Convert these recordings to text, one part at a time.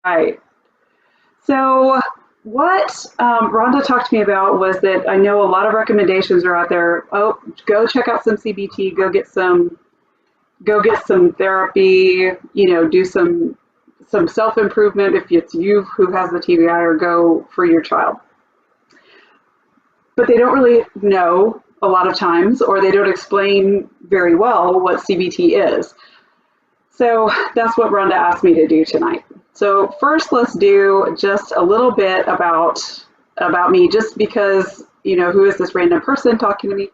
Right. So what Rhonda talked to me about was that I know a lot of recommendations are out there. Oh, go check out some CBT. Go get some therapy. Do some self improvement if it's you who has the TBI, or go for your child. But they don't really know a lot of times, or they don't explain very well what CBT is. So that's what Rhonda asked me to do tonight. So first, let's do just a little bit about me, just because who is this random person talking to me?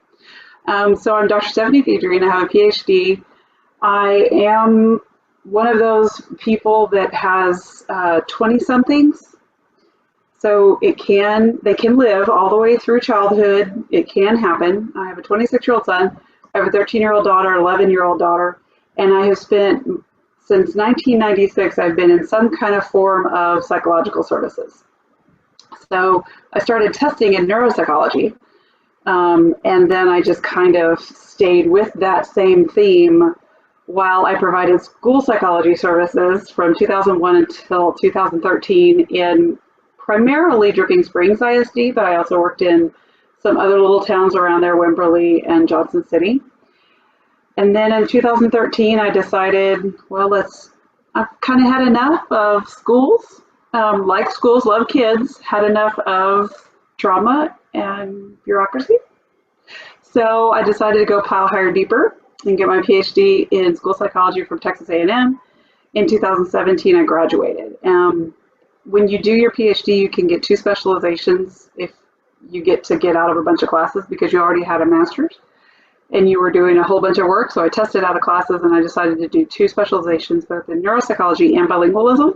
So I'm Dr. Stephanie Fedri, and I have a PhD. I am one of those people that has 20 somethings. So they can live all the way through childhood. It can happen. I have a 26-year-old son. I have a 13-year-old daughter, 11-year-old daughter, and I have spent, since 1996, I've been in some kind of form of psychological services. So I started testing in neuropsychology, and then I just kind of stayed with that same theme while I provided school psychology services from 2001 until 2013 in primarily Dripping Springs ISD, but I also worked in some other little towns around there, Wimberley and Johnson City. And then in 2013, I decided, well, I've kind of had enough of schools. Like schools, love kids, had enough of drama and bureaucracy. So I decided to go pile higher, deeper, and get my PhD in school psychology from Texas A&M. In 2017, I graduated. When you do your PhD, you can get 2 specializations if you get out of a bunch of classes, because you already had a master's and you were doing a whole bunch of work. So I tested out of classes and I decided to do 2 specializations, both in neuropsychology and bilingualism.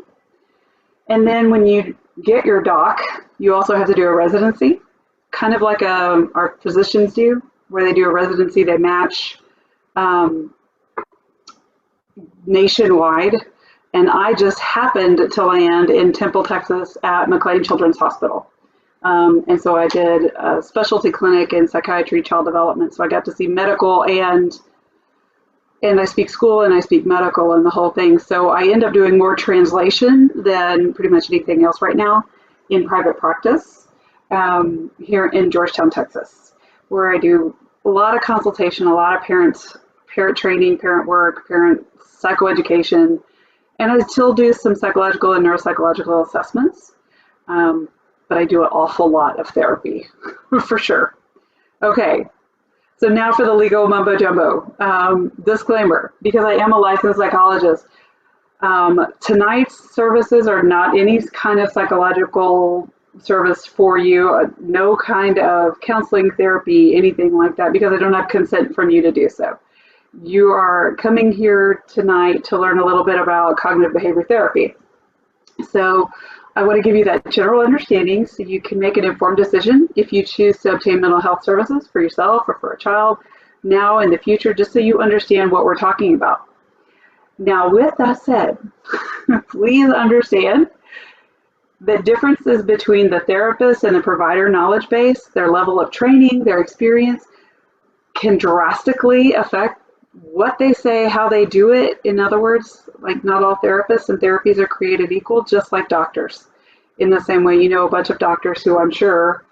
And then when you get your doc, you also have to do a residency, kind of like our physicians do, where they do a residency. They match nationwide. And I just happened to land in Temple, Texas at McLean Children's Hospital. And so I did a specialty clinic in psychiatry, child development. So I got to see medical and I speak school and I speak medical and the whole thing. So I end up doing more translation than pretty much anything else right now in private practice here in Georgetown, Texas, where I do a lot of consultation, a lot of parent training, parent work, parent psychoeducation. And I still do some psychological and neuropsychological assessments, but I do an awful lot of therapy, for sure. Okay, so now for the legal mumbo jumbo. Disclaimer, because I am a licensed psychologist, tonight's services are not any kind of psychological service for you, no kind of counseling, therapy, anything like that, because I don't have consent from you to do so. You are coming here tonight to learn a little bit about cognitive behavior therapy. So I want to give you that general understanding so you can make an informed decision if you choose to obtain mental health services for yourself or for a child now in the future, just so you understand what we're talking about. Now, with that said, please understand the differences between the therapist and the provider knowledge base, their level of training, their experience, can drastically affect what they say, how they do it. In other words, like, not all therapists and therapies are created equal, just like doctors. In the same way, you know a bunch of doctors who I'm sure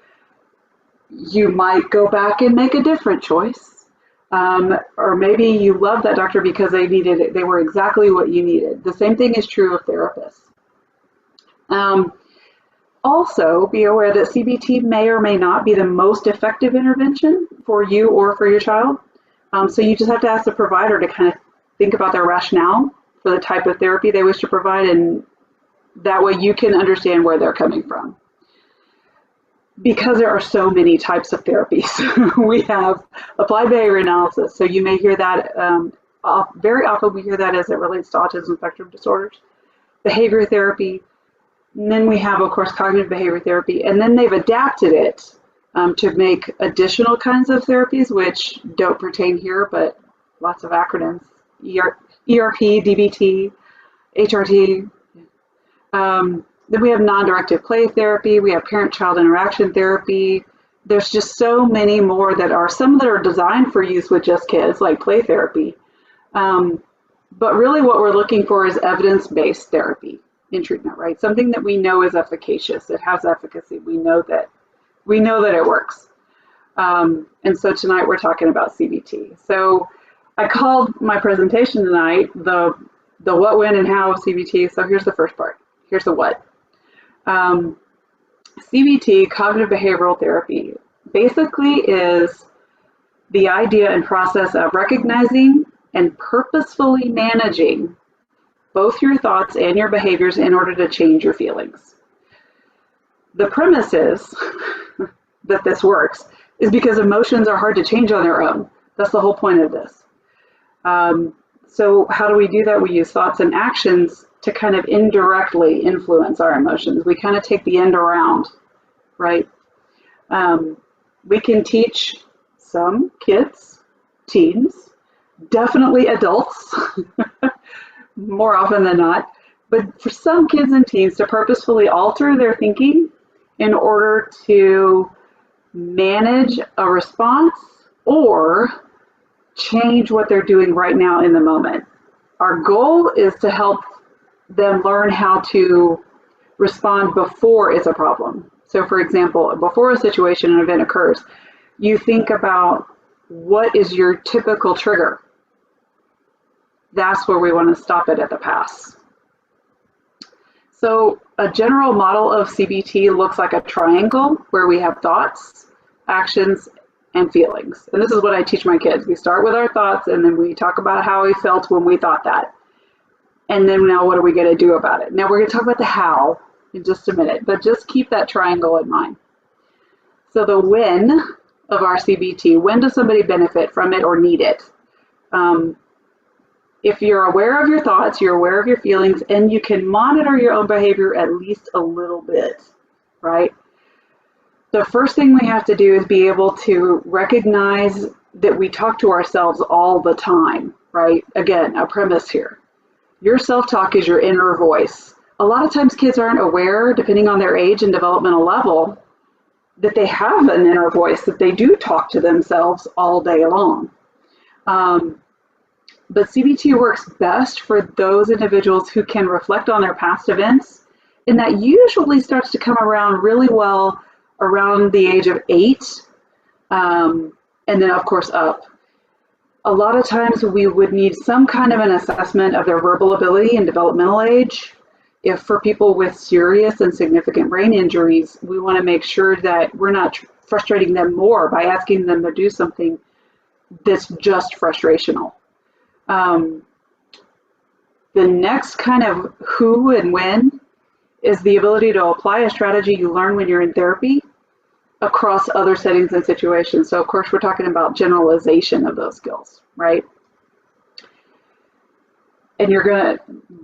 you might go back and make a different choice. Or maybe you love that doctor because they were exactly what you needed. The same thing is true of therapists. Also, be aware that CBT may or may not be the most effective intervention for you or for your child. So you just have to ask the provider to kind of think about their rationale for the type of therapy they wish to provide, and that way you can understand where they're coming from. Because there are so many types of therapies, we have applied behavior analysis. So you may hear that, very often we hear that as it relates to autism spectrum disorders, behavior therapy. And then we have, of course, cognitive behavior therapy, and then they've adapted it to make additional kinds of therapies, which don't pertain here, but lots of acronyms: ERP, DBT, HRT. Then we have non-directive play therapy. We have parent-child interaction therapy. There's just so many more some that are designed for use with just kids, like play therapy. But really what we're looking for is evidence-based therapy. in treatment, right? Something that we know is efficacious. It has efficacy. We know that it works. And so tonight we're talking about CBT. So I called my presentation tonight the what, when, and how of CBT. So here's the first part. Here's the what. CBT, cognitive behavioral therapy, basically is the idea and process of recognizing and purposefully managing both your thoughts and your behaviors in order to change your feelings. The premise is that this works is because emotions are hard to change on their own. That's the whole point of this. So how do we do that? We use thoughts and actions to kind of indirectly influence our emotions. We kind of take the end around, right? We can teach some kids, teens, definitely adults, more often than not, but for some kids and teens to purposefully alter their thinking in order to manage a response or change what they're doing right now in the moment. Our goal is to help them learn how to respond before it's a problem. So for example, before a situation, an event occurs, you think about what is your typical trigger. That's where we want to stop it at the pass. So a general model of CBT looks like a triangle where we have thoughts, actions, and feelings. And this is what I teach my kids. We start with our thoughts and then we talk about how we felt when we thought that. And then now what are we going to do about it? Now we're going to talk about the how in just a minute, but just keep that triangle in mind. So the when of our CBT, when does somebody benefit from it or need it? If you're aware of your thoughts, you're aware of your feelings, and you can monitor your own behavior at least a little bit, right? The first thing we have to do is be able to recognize that we talk to ourselves all the time, right? Again, a premise here. Your self-talk is your inner voice. A lot of times kids aren't aware, depending on their age and developmental level, that they have an inner voice, that they do talk to themselves all day long. But CBT works best for those individuals who can reflect on their past events, and that usually starts to come around really well around the age of 8, and then of course up. A lot of times we would need some kind of an assessment of their verbal ability and developmental age. If for people with serious and significant brain injuries, we want to make sure that we're not frustrating them more by asking them to do something that's just frustrational. The next kind of who and when is the ability to apply a strategy you learn when you're in therapy across other settings and situations. So of course we're talking about generalization of those skills, right? And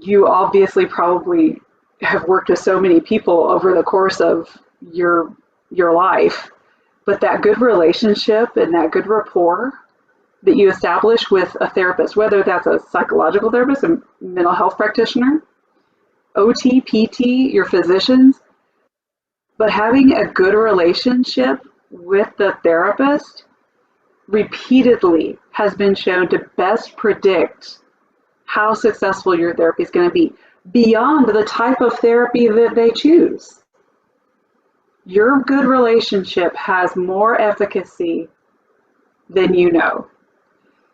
you obviously probably have worked with so many people over the course of your life, but that good relationship and that good rapport that you establish with a therapist, whether that's a psychological therapist, a mental health practitioner, OT, PT, your physicians, but having a good relationship with the therapist repeatedly has been shown to best predict how successful your therapy is going to be beyond the type of therapy that they choose. Your good relationship has more efficacy than you know.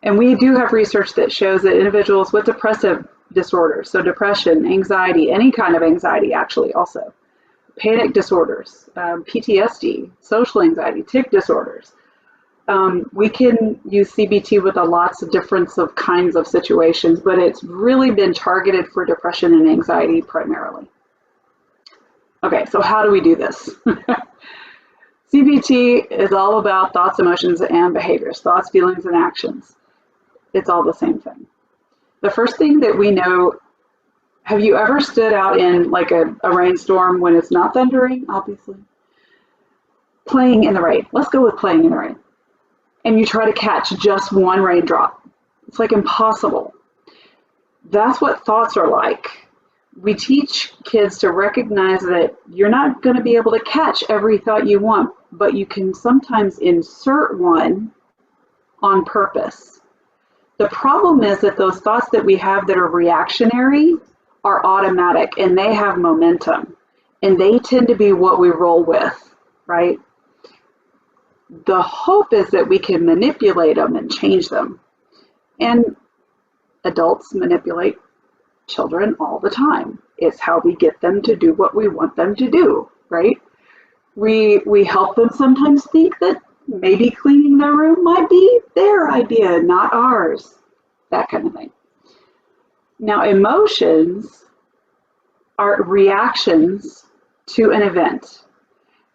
And we do have research that shows that individuals with depressive disorders, so depression, anxiety, any kind of anxiety actually also, panic disorders, PTSD, social anxiety, tic disorders, we can use CBT with lots of different kinds of situations, but it's really been targeted for depression and anxiety primarily. Okay, so how do we do this? CBT is all about thoughts, emotions, and behaviors, thoughts, feelings, and actions. It's all the same thing. The first thing that we know, have you ever stood out in like a rainstorm when it's not thundering, obviously? Playing in the rain. Let's go with playing in the rain. And you try to catch just one raindrop. It's like impossible. That's what thoughts are like. We teach kids to recognize that you're not going to be able to catch every thought you want, but you can sometimes insert one on purpose. The problem is that those thoughts that we have that are reactionary are automatic and they have momentum and they tend to be what we roll with, right? The hope is that we can manipulate them and change them. And adults manipulate children all the time. It's how we get them to do what we want them to do, right? We help them sometimes think that maybe cleaning their room might be their idea, not ours, that kind of thing. Now, emotions are reactions to an event,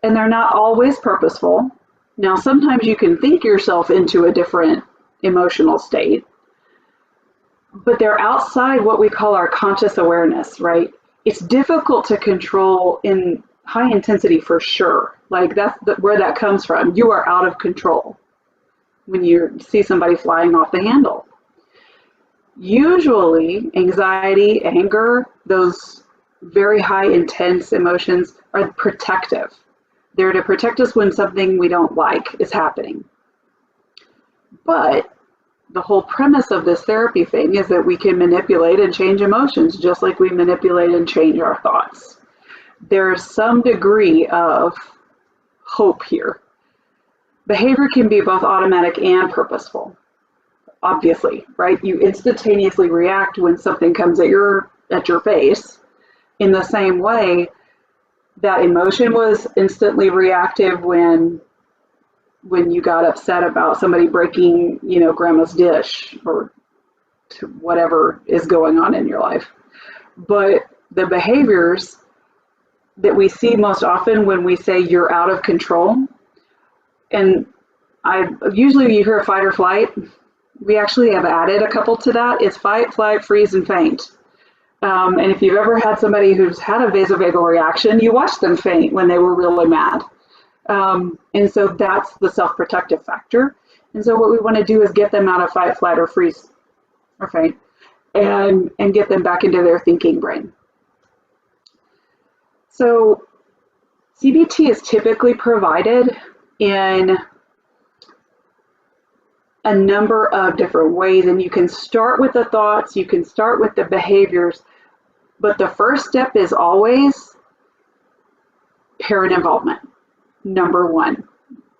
and they're not always purposeful. Now, sometimes you can think yourself into a different emotional state, but they're outside what we call our conscious awareness, right? It's difficult to control in high intensity for sure. Like that's where that comes from. You are out of control when you see somebody flying off the handle. Usually, anxiety, anger, those very high intense emotions are protective. They're to protect us when something we don't like is happening. But the whole premise of this therapy thing is that we can manipulate and change emotions just like we manipulate and change our thoughts. There's some degree of hope here. Behavior can be both automatic and purposeful, obviously, right? You instantaneously react when something comes at your face. In the same way, that emotion was instantly reactive when you got upset about somebody breaking, grandma's dish or to whatever is going on in your life. But the behaviors that we see most often when we say you're out of control, and usually you hear fight or flight, we actually have added a couple to that. It's fight, flight, freeze, and faint. And if you've ever had somebody who's had a vasovagal reaction, you watch them faint when they were really mad. And so that's the self-protective factor. And so what we want to do is get them out of fight, flight, or freeze, or faint, and get them back into their thinking brain. So CBT is typically provided in a number of different ways, and you can start with the thoughts, you can start with the behaviors, but the first step is always parent involvement. Number one,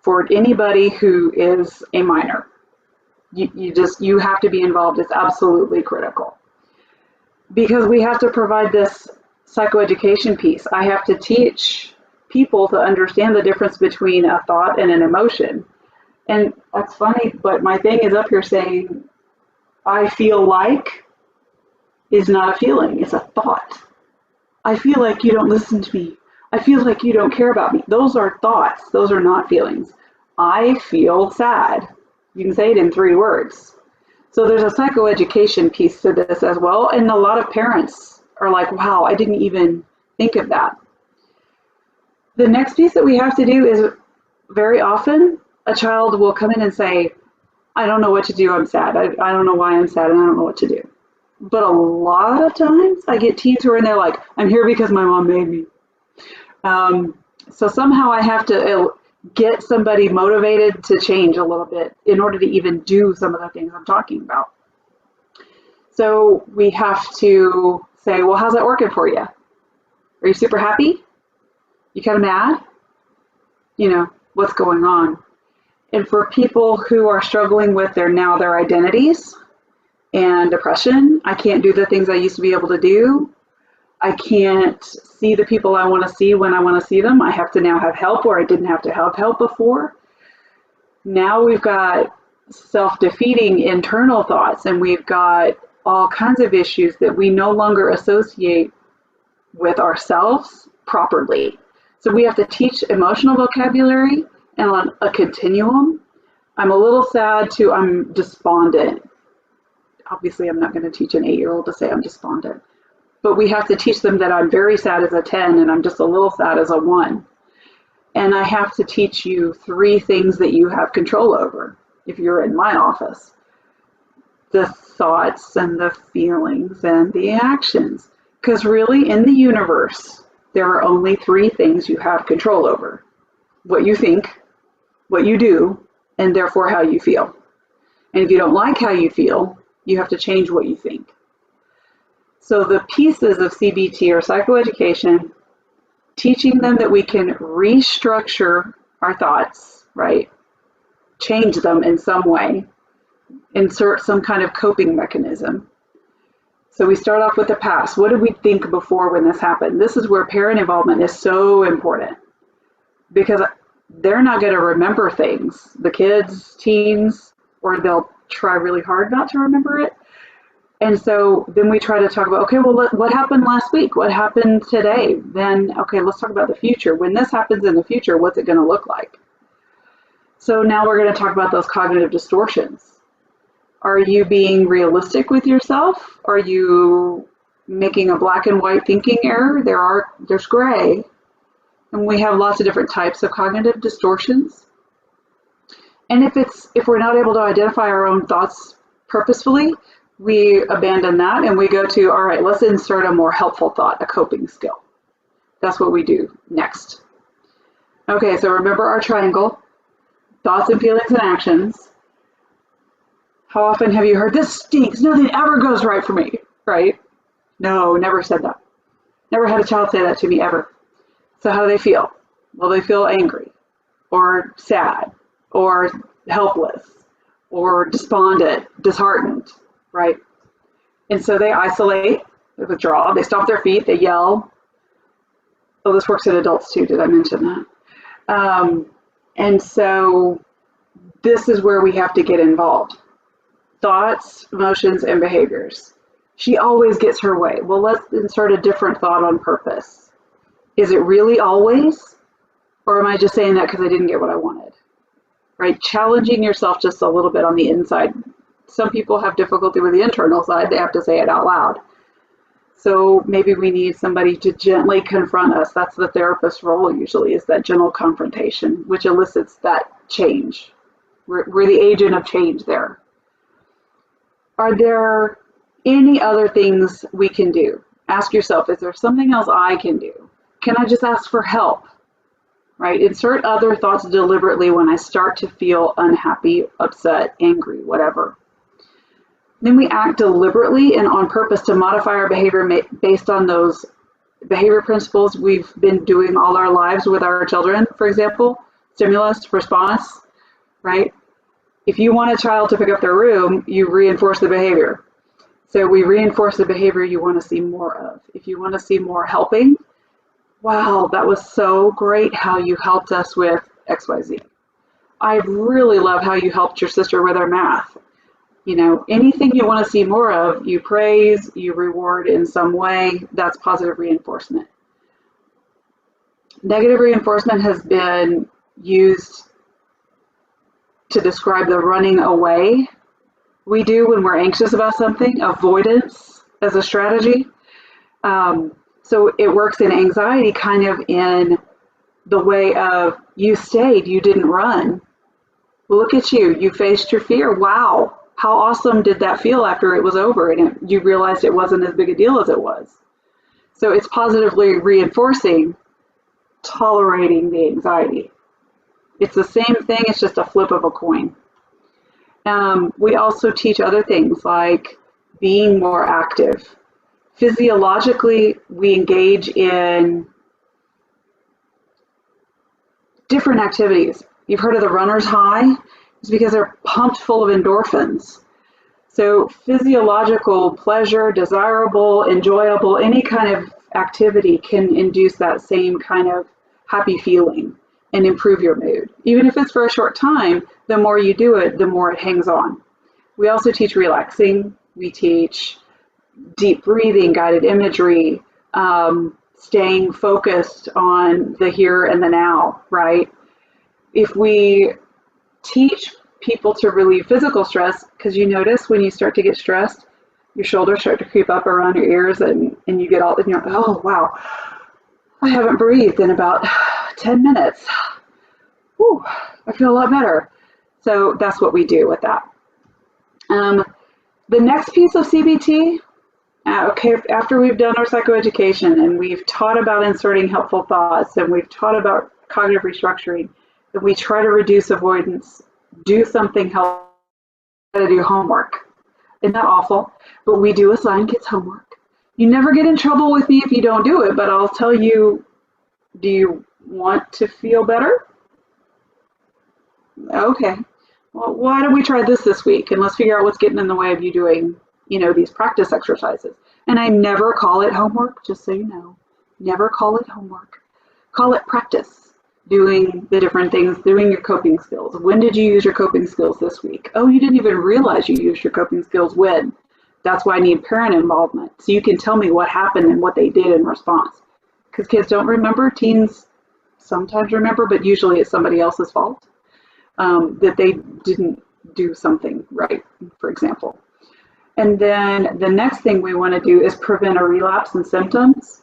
for anybody who is a minor, you have to be involved. It's absolutely critical because we have to provide this psychoeducation piece. I have to teach people to understand the difference between a thought and an emotion. And that's funny, but my thing is up here saying, I feel like is not a feeling, it's a thought. I feel like you don't listen to me. I feel like you don't care about me. Those are thoughts, those are not feelings. I feel sad. You can say it in 3 words. So there's a psychoeducation piece to this as well. And a lot of parents are like, wow, I didn't even think of that. The next piece that we have to do is very often a child will come in and say, I don't know what to do, I'm sad. I don't know why I'm sad and I don't know what to do. But a lot of times I get teens who are in there like, I'm here because my mom made me. So somehow I have to get somebody motivated to change a little bit in order to even do some of the things I'm talking about. So we have to say, well, how's that working for you? Are you super happy? You kind of mad? What's going on? And for people who are struggling with their identities and depression, I can't do the things I used to be able to do. I can't see the people I want to see when I want to see them. I have to now have help where I didn't have to have help before. Now we've got self-defeating internal thoughts, and we've got all kinds of issues that we no longer associate with ourselves properly. So we have to teach emotional vocabulary and on a continuum. I'm a little sad to I'm despondent. Obviously, I'm not going to teach an 8-year-old to say I'm despondent. But we have to teach them that I'm very sad as a 10 and I'm just a little sad as a 1. And I have to teach you 3 things that you have control over if you're in my office. The thoughts and the feelings and the actions. Because really in the universe, there are only 3 things you have control over. What you think, what you do, and therefore how you feel. And if you don't like how you feel, you have to change what you think. So the pieces of CBT or psychoeducation, teaching them that we can restructure our thoughts, right? Change them in some way, insert some kind of coping mechanism. So we start off with the past. What did we think before when this happened? This is where parent involvement is so important, because they're not going to remember things, the kids, teens, or they'll try really hard not to remember it. And so then we try to talk about, okay, well, what happened last week? What happened today? Then, okay, let's talk about the future. When this happens in the future, what's it going to look like? So now we're going to talk about those cognitive distortions. Are you being realistic with yourself? Are you making a black and white thinking error? There's gray. And we have lots of different types of cognitive distortions. And if we're not able to identify our own thoughts purposefully, we abandon that and we go to, all right, let's insert a more helpful thought, a coping skill. That's what we do next. Okay, so remember our triangle, thoughts and feelings and actions. How often have you heard, this stinks, nothing ever goes right for me, right? No, never said that. Never had a child say that to me ever. So how do they feel? Well, they feel angry or sad or helpless or despondent, disheartened, right? And so they isolate, they withdraw, they stomp their feet, they yell. Oh, this works in adults too, did I mention that? And so this is where we have to get involved. Thoughts, emotions, and behaviors. She always gets her way. Well, let's insert a different thought on purpose. Is it really always? Or am I just saying that because I didn't get what I wanted? Right? Challenging yourself just a little bit on the inside. Some people have difficulty with the internal side. They have to say it out loud. So maybe we need somebody to gently confront us. That's the therapist's role usually, is that gentle confrontation, which elicits that change. We're the agent of change there. Are there any other things we can do? Ask yourself, is there something else I can do? Can I just ask for help? Right? Insert other thoughts deliberately when I start to feel unhappy, upset, angry, whatever. Then we act deliberately and on purpose to modify our behavior based on those behavior principles we've been doing all our lives with our children, for example, stimulus, response, right? If you want a child to pick up their room, you reinforce the behavior. So we reinforce the behavior you want to see more of. If you want to see more helping, wow, that was so great how you helped us with XYZ. I really love how you helped your sister with her math. You know, anything you want to see more of, you praise, you reward in some way. That's positive reinforcement. Negative reinforcement has been used to describe the running away we do when we're anxious about something, avoidance as a strategy. So it works in anxiety kind of in the way of, you stayed, you didn't run. Look at you, you faced your fear. Wow, how awesome did that feel after it was over and you realized it wasn't as big a deal as it was. So it's positively reinforcing, tolerating the anxiety. It's the same thing, it's just a flip of a coin. We also teach other things like being more active. Physiologically, we engage in different activities. You've heard of the runner's high? It's because they're pumped full of endorphins. So physiological pleasure, desirable, enjoyable, any kind of activity can induce that same kind of happy feeling and improve your mood. Even if it's for a short time, the more you do it, the more it hangs on. We also teach relaxing. We teach deep breathing, guided imagery, staying focused on the here and the now, right? If we teach people to relieve physical stress, because you notice when you start to get stressed, your shoulders start to creep up around your ears and you get all, and you're like, oh, wow, I haven't breathed in about 10 minutes. Whew, I feel a lot better. So that's what we do with that. The next piece of CBT, okay, after we've done our psychoeducation and we've taught about inserting helpful thoughts and we've taught about cognitive restructuring, and we try to reduce avoidance, do something helpful, to do homework. Isn't that awful? But we do assign kids homework. You never get in trouble with me if you don't do it, but I'll tell you, do you want to feel better? Okay. Well, why don't we try this week, and let's figure out what's getting in the way of you doing, these practice exercises. And I never call it homework, just so you know. Never call it homework. Call it practice, doing the different things, doing your coping skills. When did you use your coping skills this week? Oh, you didn't even realize you used your coping skills when. That's why I need parent involvement, so you can tell me what happened and what they did in response. Because kids don't remember, teens sometimes remember, but usually it's somebody else's fault, that they didn't do something right, for example. And then the next thing we want to do is prevent a relapse in symptoms.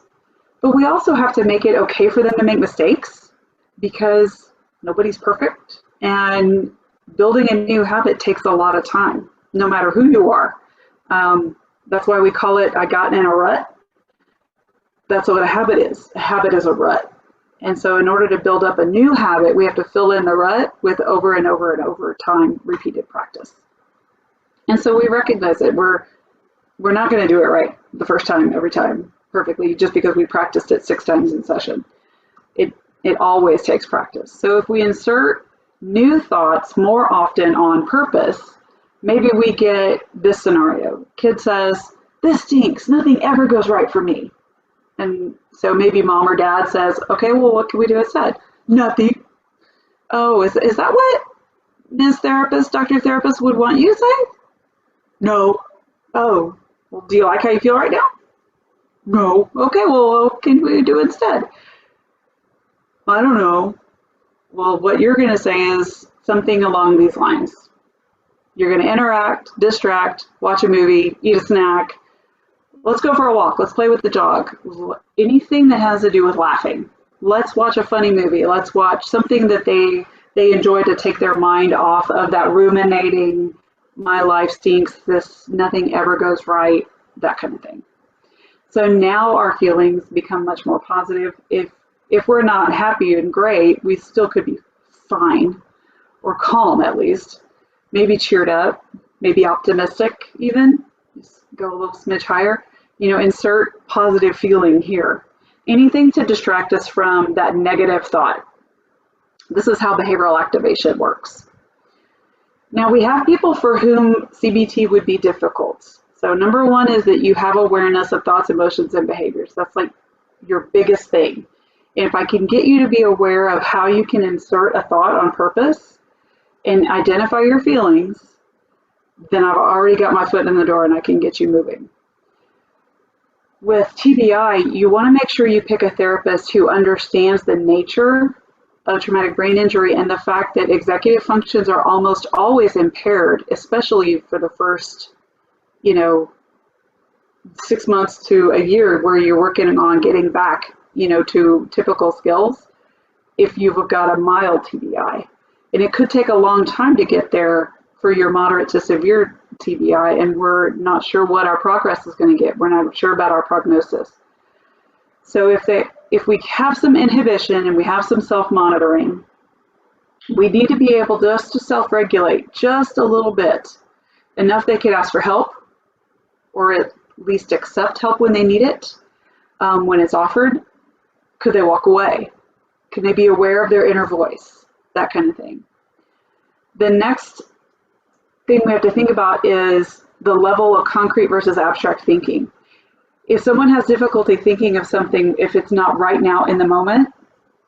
But we also have to make it okay for them to make mistakes, because nobody's perfect. And building a new habit takes a lot of time, no matter who you are. That's why we call it, I got in a rut. That's what a habit is. A habit is a rut. And so in order to build up a new habit, we have to fill in the rut with over and over and over time repeated practice. And so we recognize that we're not going to do it right the first time, every time, perfectly, just because we practiced it 6 times in session. It always takes practice. So if we insert new thoughts more often on purpose, maybe we get this scenario. Kid says, this stinks, nothing ever goes right for me. And so maybe mom or dad says, okay, well, what can we do instead? Nothing. Oh, is that what Ms. Therapist, Dr. Therapist would want you to say? No. Oh, well, do you like how you feel right now? No. Okay, well, what can we do instead? I don't know. Well, what you're going to say is something along these lines. You're going to interact, distract, watch a movie, eat a snack. Let's go for a walk. Let's play with the dog. Anything that has to do with laughing. Let's watch a funny movie. Let's watch something that they enjoy to take their mind off of that ruminating, my life stinks, this, nothing ever goes right, that kind of thing. So now our feelings become much more positive. If we're not happy and great, we still could be fine, or calm at least. Maybe cheered up, maybe optimistic even. Just go a little smidge higher. Insert positive feeling here. Anything to distract us from that negative thought. This is how behavioral activation works. Now we have people for whom CBT would be difficult. So number one is that you have awareness of thoughts, emotions, and behaviors. That's like your biggest thing. And if I can get you to be aware of how you can insert a thought on purpose and identify your feelings, then I've already got my foot in the door and I can get you moving. With TBI, you want to make sure you pick a therapist who understands the nature of traumatic brain injury and the fact that executive functions are almost always impaired, especially for the first, 6 months to a year where you're working on getting back, to typical skills, if you've got a mild TBI. And it could take a long time to get there for your moderate to severe TBI, and we're not sure what our progress is going to get. We're not sure about our prognosis. So if we have some inhibition and we have some self-monitoring, we need to be able just to self-regulate just a little bit, enough they could ask for help, or at least accept help when they need it, when it's offered. Could they walk away? Can they be aware of their inner voice? That kind of thing. The next thing we have to think about is the level of concrete versus abstract thinking. If someone has difficulty thinking of something, if it's not right now in the moment,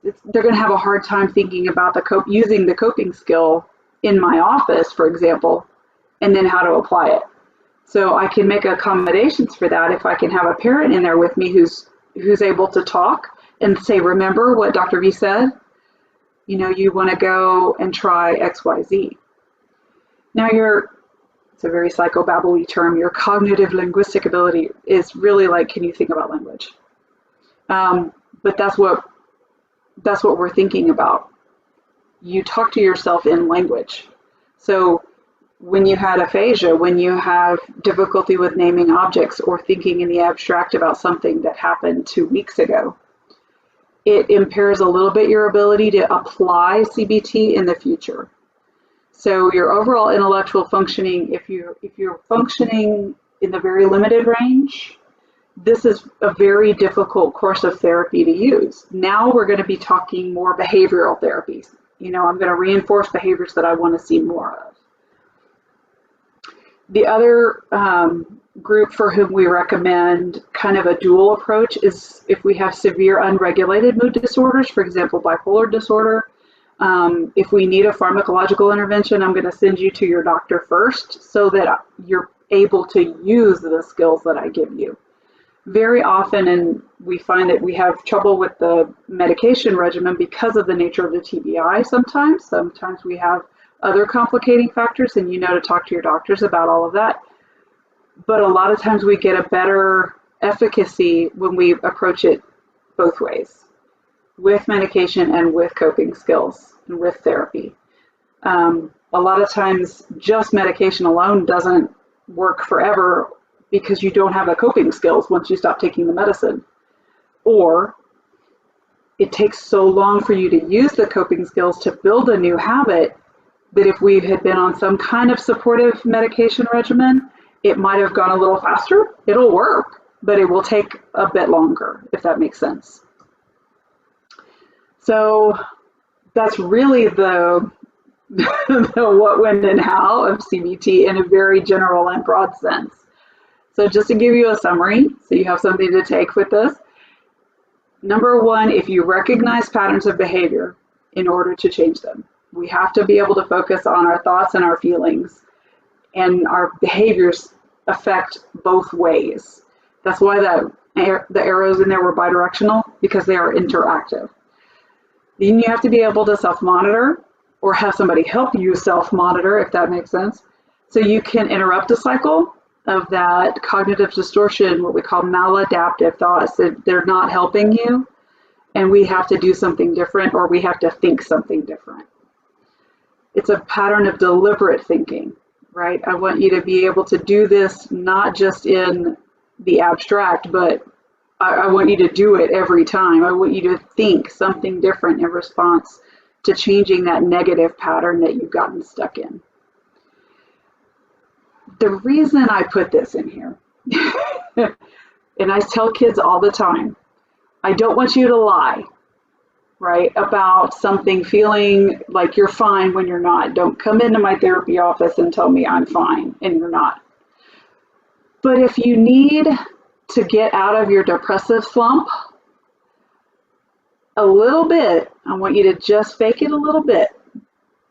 they're going to have a hard time thinking about using the coping skill in my office, for example, and then how to apply it. So I can make accommodations for that if I can have a parent in there with me who's able to talk and say, remember what Dr. V said? You want to go and try X, Y, Z. Now it's a very psychobabbly term, your cognitive linguistic ability is really like, can you think about language? But that's what we're thinking about. You talk to yourself in language. So when you had aphasia, when you have difficulty with naming objects or thinking in the abstract about something that happened 2 weeks ago, it impairs a little bit your ability to apply CBT in the future. So your overall intellectual functioning, if you're functioning in the very limited range, this is a very difficult course of therapy to use. Now we're going to be talking more behavioral therapies. You know, I'm going to reinforce behaviors that I want to see more of. The other group for whom we recommend kind of a dual approach is if we have severe unregulated mood disorders, for example, bipolar disorder. If we need a pharmacological intervention, I'm going to send you to your doctor first so that you're able to use the skills that I give you. Very often, and we find that we have trouble with the medication regimen because of the nature of the TBI sometimes. Sometimes we have other complicating factors, and you know to talk to your doctors about all of that. But a lot of times we get a better efficacy when we approach it both ways, with medication and with coping skills and with therapy. A lot of times just medication alone doesn't work forever because you don't have the coping skills once you stop taking the medicine. Or it takes so long for you to use the coping skills to build a new habit that if we had been on some kind of supportive medication regimen, it might have gone a little faster. It'll work, but it will take a bit longer, if that makes sense. So that's really the what, when, and how of CBT in a very general and broad sense. So just to give you a summary, so you have something to take with this. Number one, if you recognize patterns of behavior in order to change them, we have to be able to focus on our thoughts and our feelings, and our behaviors affect both ways. That's why the arrows in there were bidirectional, because they are interactive. Then you have to be able to self-monitor or have somebody help you self-monitor, if that makes sense. So you can interrupt a cycle of that cognitive distortion, what we call maladaptive thoughts, that they're not helping you, and we have to do something different, or we have to think something different. It's a pattern of deliberate thinking, right? I want you to be able to do this not just in the abstract, but I want you to do it every time. I want you to think something different in response to changing that negative pattern that you've gotten stuck in. The reason I put this in here, and I tell kids all the time, I don't want you to lie, right, about something, feeling like you're fine when you're not. Don't come into my therapy office and tell me I'm fine and you're not. But if you need to get out of your depressive slump a little bit, I want you to just fake it a little bit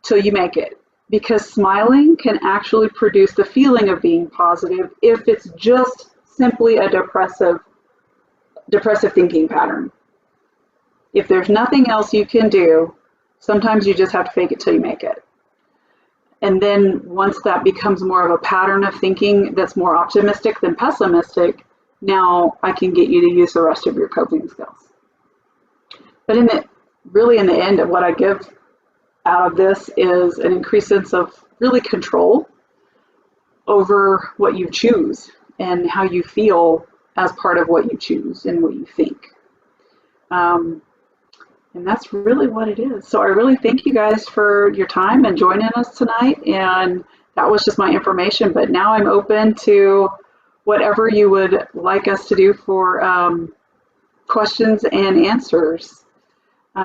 till you make it. Because smiling can actually produce the feeling of being positive if it's just simply a depressive thinking pattern. If there's nothing else you can do, sometimes you just have to fake it till you make it. And then once that becomes more of a pattern of thinking that's more optimistic than pessimistic, now I can get you to use the rest of your coping skills. But really in the end, of what I give out of this is an increased sense of really control over what you choose and how you feel as part of what you choose and what you think. And that's really what it is. So I really thank you guys for your time and joining us tonight. And that was just my information, but now I'm open to whatever you would like us to do for questions and answers.